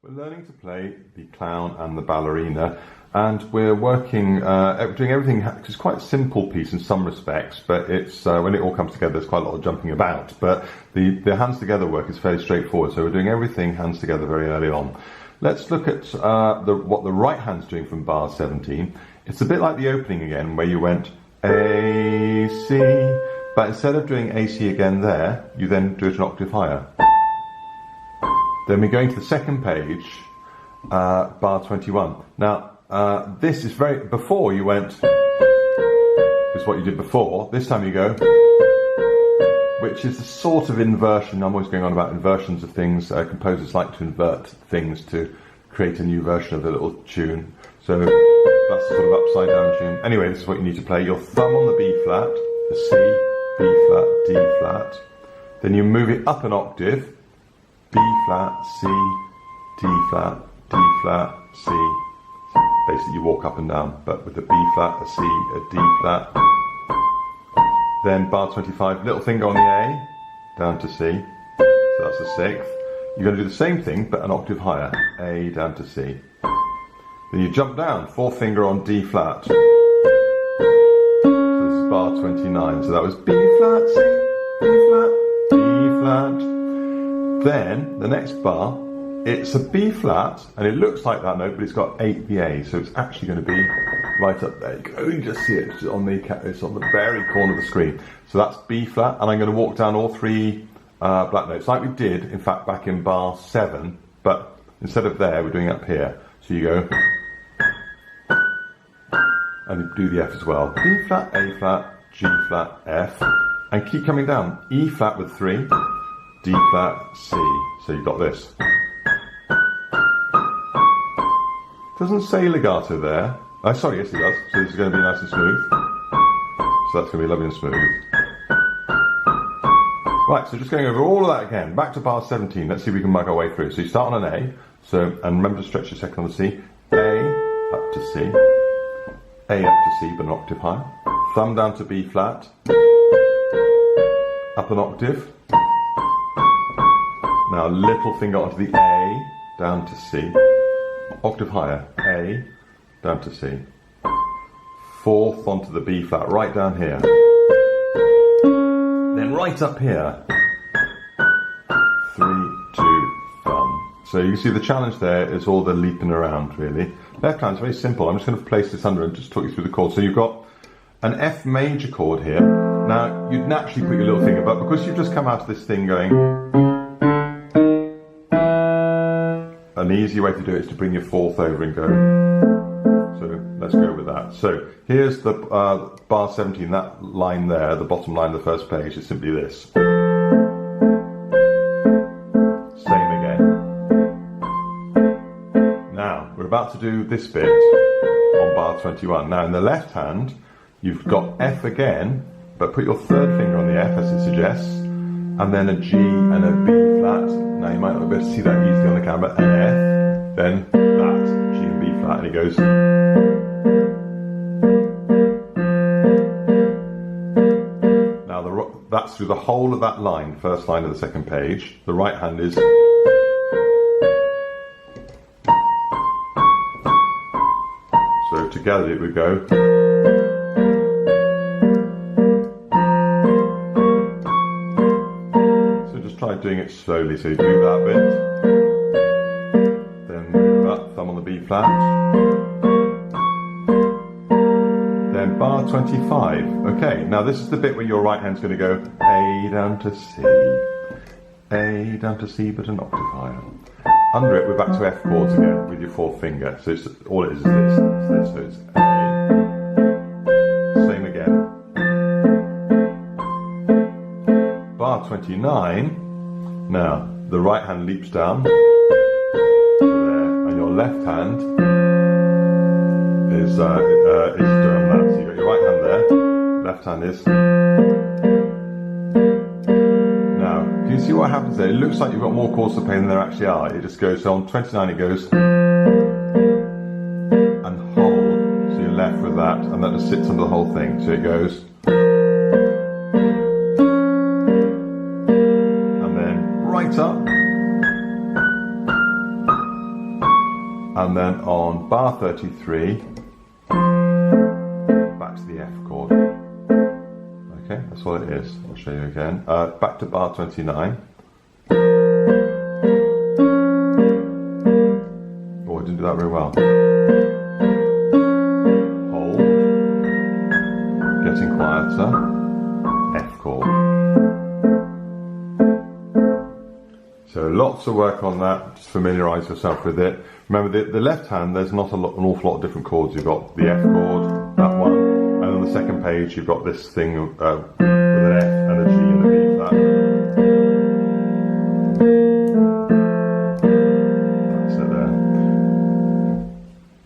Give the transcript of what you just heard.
We're learning to play the clown and the ballerina, and we're working, doing everything. It's quite a simple piece in some respects, but it's when it all comes together, there's quite a lot of jumping about. But the hands together work is fairly straightforward, so we're doing everything hands together very early on. Let's look at what the right hand's doing from bar 17. It's a bit like the opening again, where you went A, C, but instead of doing A, C again there, you then do it an octave higher. Then we're going to the second page, bar 21. Now, this is before you went, is what you did before. This time you go, which is a sort of inversion. I'm always going on about inversions of things. Composers like to invert things to create a new version of a little tune. So that's a sort of upside down tune. Anyway, this is what you need to play. Your thumb on the B flat, the C, B flat, D flat. Then you move it up an octave. B flat, C, D flat, D flat, C. Basically you walk up and down, but with a B flat, a C, a D flat. Then bar 25, little finger on the A, down to C. So that's the sixth. You're going to do the same thing, but an octave higher. A down to C. Then you jump down, fourth finger on D flat. So this is bar 29. So that was B flat, C, B flat, D flat. Then, the next bar, it's a B flat, and it looks like that note, but it's got 8 the A, so it's actually going to be right up there. You can only just see it, it's on the very corner of the screen. So that's B flat, and I'm going to walk down all three black notes, like we did, in fact, back in bar 7, but instead of there, we're doing it up here. So you go, and you do the F as well. B flat, A flat, G flat, F, and keep coming down. E flat with 3. D flat, C. So you've got this. Doesn't say legato there. Oh, sorry, yes it does. So this is going to be nice and smooth. So that's going to be lovely and smooth. Right, so just going over all of that again. Back to bar 17. Let's see if we can mug our way through. So you start on an A. So, and remember to stretch your second on the C. A, up to C. A up to C, but an octave higher. Thumb down to B flat. Up an octave. Now little finger onto the A, down to C, octave higher, A, down to C, fourth onto the B flat, right down here, then right up here, 3, 2, thumb. So you can see the challenge there is all the leaping around really. Left hand's very simple. I'm just going to place this under and just talk you through the chords. So you've got an F major chord here. Now you'd naturally put your little finger, but because you've just come out of this thing going, an easy way to do it is to bring your fourth over and go. So let's go with that. So here's the bar 17, that line there, the bottom line of the first page is simply this. Same again. Now, we're about to do this bit on bar 21. Now in the left hand, you've got F again, but put your third finger on the F as it suggests, and then a G and a B flat. Now you might not be able to see that easily on the camera. An F, then that, G and B flat, and it goes. Now that's through the whole of that line, first line of the second page. The right hand is. So together it would go. Try doing it slowly, so you do that bit, then move up, thumb on the B flat, then bar 25. Okay, now this is the bit where your right hand's going to go A down to C, A down to C, but an octave higher. Under it, we're back to F chords again with your fourth finger, so all it is this, so it's A, same again. Bar 29. Now, the right hand leaps down to there, and your left hand is doing that. So you've got your right hand there, left hand is. Now, can you see what happens there? It looks like you've got more chords to play than there actually are. It just goes, so on 29 it goes, and hold, so you're left with that, and that just sits under the whole thing. So it goes. Up, and then on bar 33, back to the F chord. Okay, that's what it is. I'll show you again. Back to bar 29. Oh, I didn't do that very well. Hold. Getting quieter. F chord. So lots of work on that. Just familiarise yourself with it. Remember, the left hand, there's not an awful lot of different chords. You've got the F chord, that one, and on the second page you've got this thing with an F and a G and a B